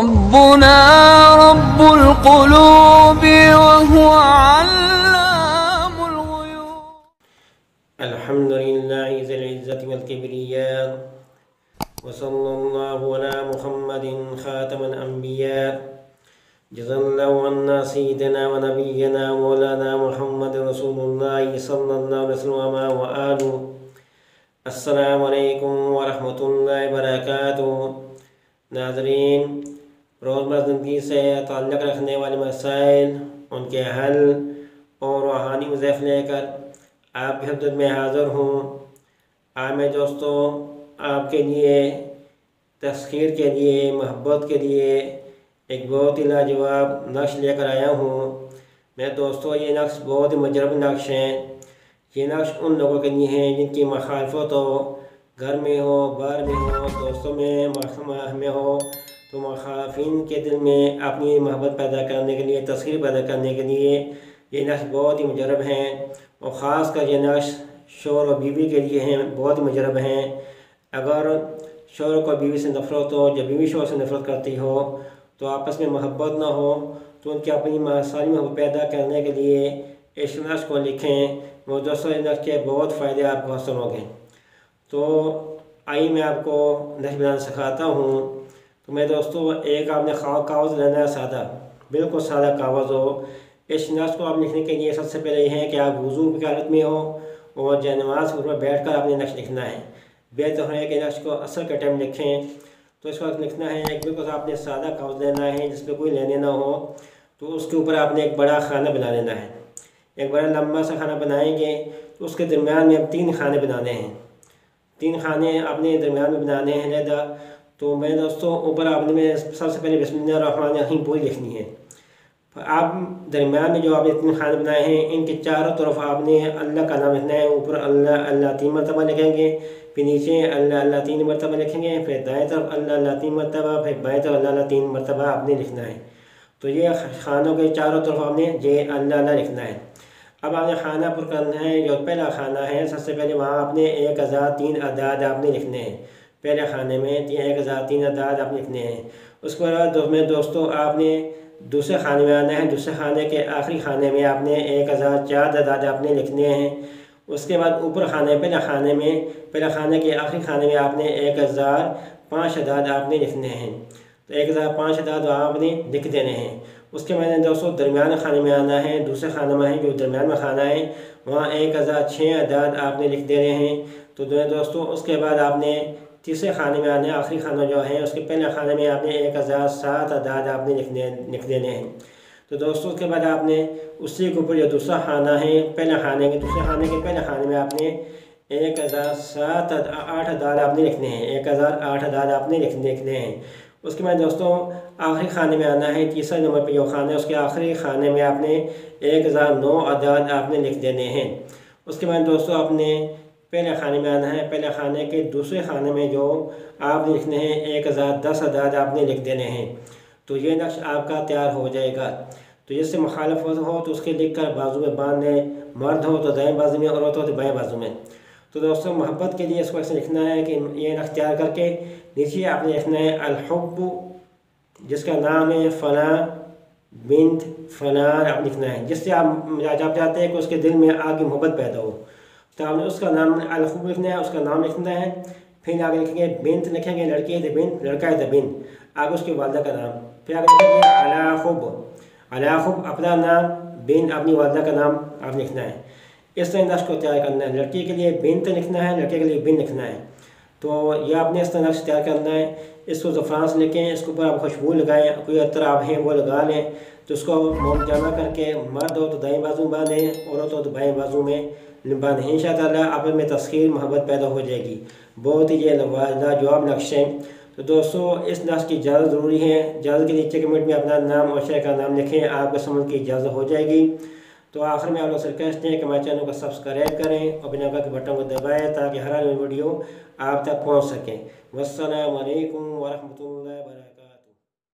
रब्बुना रब्बुल क़ुलूबि व हुवा अल्लामुल ग़ुयूब। अल्हम्दुलिल्लाहि ज़िल इज़्ज़ति वल किब्रिया व सल्लल्लाहु अला मुहम्मदिन ख़ातमिल अंबिया जज़ल्लाहु अन्ना सय्यिदना व नबिyyना मौलाना मुहम्मद रसूलुल्लाह सल्लल्लाहु अलैहि वसल्लम व आलु। अस्सलामु अलैकुम व रहमतुल्लाहि व बरकातुहू। नाज़रीन, रोज़मर्रा ज़िंदगी से ताल्लुक़ रखने वाले मसाइल, उनके हल और रूहानी वज़ीफ़े लेकर आपकी खिदमत में हाज़िर हूँ। आज मैं दोस्तों आपके लिए तस्ख़ीर के लिए, मोहब्बत के लिए एक बहुत ही लाजवाब नक्श लेकर आया हूँ। मेरे दोस्तों, ये नक्श बहुत ही मुजरब नक्श हैं। ये नक्श उन लोगों के लिए हैं जिनकी मुखालफत हो, घर में हो, बाहर में हो, दोस्तों में हो, तो मुखालिफिन के दिल में अपनी मोहब्बत पैदा करने के लिए, तस्ख़ीर पैदा करने के लिए ये नक्श बहुत ही मुजरब हैं। और ख़ास कर ये नक्श शौहर और बीवी के लिए हैं, बहुत ही मुजरब हैं। अगर शौहर को बीवी से नफ़रत हो, जब बीवी शौहर से नफ़रत करती हो, तो आपस में मोहब्बत ना हो, तो उनकी अपनी सारी मोहब्बत पैदा करने के लिए इस नक्श को लिखें। वो दोस्तों, इस नक्श के बहुत फ़ायदे आपको हासिल होंगे। तो आइए मैं आपको नक्श बनाना सिखाता हूँ। तो मेरे दोस्तों, एक आपने कागज़ लेना है, सादा, बिल्कुल सादा कागज़ हो। इस नक्श को आप लिखने के लिए सबसे पहले यह है कि आप वुज़ू की हालत में हो और नमाज़ के ऊपर बैठ कर आपने नक्श लिखना है। बेहतर है कि नक्श को असर के टाइम लिखें। तो इस वक्त लिखना है, एक बिल्कुल आपने सादा कागज़ लेना है जिसमें कोई लेने ना हो। तो उसके ऊपर आपने एक बड़ा खाना बना लेना है। एक बड़ा लंबा सा खाना बनाएंगे तो उसके दरमियान में 3 खाने बनाने हैं। 3 खाने आपने दरमियान में बनाने हैं लहदा। तो मेरे दोस्तों, ऊपर आपने में सबसे पहले बिस्मिल्लाहिर्रहमानिर्रहीम पूरी लिखनी है। आप दरमियान में जो आपने 3 खाने बनाए हैं, इनके चारों तरफ आपने अल्लाह का नाम लिखना है। ऊपर अल्लाह अल्लाह 3 मरतबा लिखेंगे, फिर नीचे अल्लाह अल्लाह 3 मरतबा लिखेंगे, फिर दाएँ तरफ अल्लाह अल्लाह 3 मरतबा, फिर बाएँ तरफ अल्लाह अल्लाह 3 मरतबा आपने लिखना है। तो ये खानों के चारों तरफ आपने ये अल्लाह अल्लाह लिखना है। अब आपने खाना पर करना है। जो पहला खाना है, सबसे पहले वहाँ आपने 1003 अदाद आपने लिखने हैं। पहले खाने में 1003 अदाद आप लिखने हैं। उसके बाद में दोस्तों, आपने दूसरे खाने में आना है। दूसरे खाने के आखिरी खाने में आपने 1004 अदाद आपने लिखने हैं। उसके बाद ऊपर पहले खाने के आखिरी खाने में आपने 1005 अदाद आपने लिखने हैं। तो 1005 अदाद आपने लिख देने हैं। उसके बाद दोस्तों, दरमियान खाने में आना है। दूसरे खाने में है जो दरमियान में खाना है, वहाँ 1006 अदाद आपने लिख देने हैं। तो दोस्तों, उसके बाद आपने तीसरे खाने में आने, आखिरी खाना जो है उसके पहले खाने में आपने 1007 अदाद आपने लिख देने हैं। तो दोस्तों, उसके बाद आपने उसी के ऊपर जो दूसरा खाना है, दूसरे खाने के पहले खाने में आपने 1008 अदाद आपने लिखने हैं। 1008 अदाद आपने लिखने हैं। उसके बाद दोस्तों, आखिरी खाने में आना है। तीसरे नंबर पर जो खाना है उसके आखिरी खाने में आपने 1009 अदाद आपने लिख देने हैं। उसके बाद दोस्तों, आपने पहले खाने में आना है। पहले खाने के दूसरे खाने में जो आपने लिखने हैं 1010 अदाद आपने लिख देने हैं। तो ये नक्श आपका तैयार हो जाएगा। तो जिससे मुखालफत हो तो उसके लिख कर बाजू में बांध लें। मर्द हो तो दाएँ बाजू में, औरत हो तो बाएँ बाजू में। तो दोस्तों, मोहब्बत के लिए इसको ऐसे लिखना है कि ये नक्श तैयार करके नीचे आपने लिखना है अल-हुब्बु, जिसका नाम है फ़लाँ बिन्त फ़लाँ आप लिखना है। जिससे आप चाहते हैं कि उसके दिल में आगे मोहब्बत पैदा हो, तो आपने उसका नाम अल-हुब्ब लिखना है, उसका नाम लिखना है। फिर आगे लिखेंगे बिन्त, लिखेंगे लड़की है तो बिन्त, लड़का है तो बिन्त, आगे उसकी वालदा का नाम। फिर आगे लिखेंगे अला हुब्ब अपना नाम, बिन्त अपनी वालदा का नाम आप लिखना है। इस तरह नक्श को तैयार करना है। लड़की के लिए बिन्त लिखना है, लड़के के लिए बिन्त लिखना है। तो यह आपने इस तरह नक्श तैयार करना है। इसको ज़फ़रान से लिखें, इसके ऊपर आप खुशबू लगाएं, कोई अतर आप हैं वो लगा लें। तो उसको मोम जमा करके मर्द हो तो दाएँ बाजू में बांधें, औरत हो तो बाएँ बाजू में बांधें। इंशाअल्लाह आप में तस्ख़ीर मोहब्बत पैदा हो जाएगी। बहुत ही ये लाजवाब नक्श है। तो दोस्तों, इस नक्श की इजाज़त ज़रूरी है। इजाज़त के नीचे कमेंट में अपना नाम और शहर का नाम लिखें, आपको समझ की इजाज़त हो जाएगी। तो आखिर में आप लोग से रिक्वेस्ट है कि हमारे चैनल को सब्सक्राइब करें और बिना के बटन को दबाएं ताकि हर वीडियो आप तक पहुँच सकें। वस्सलामु अलैकुम व रहमतुल्लाहि व बरकातुहू।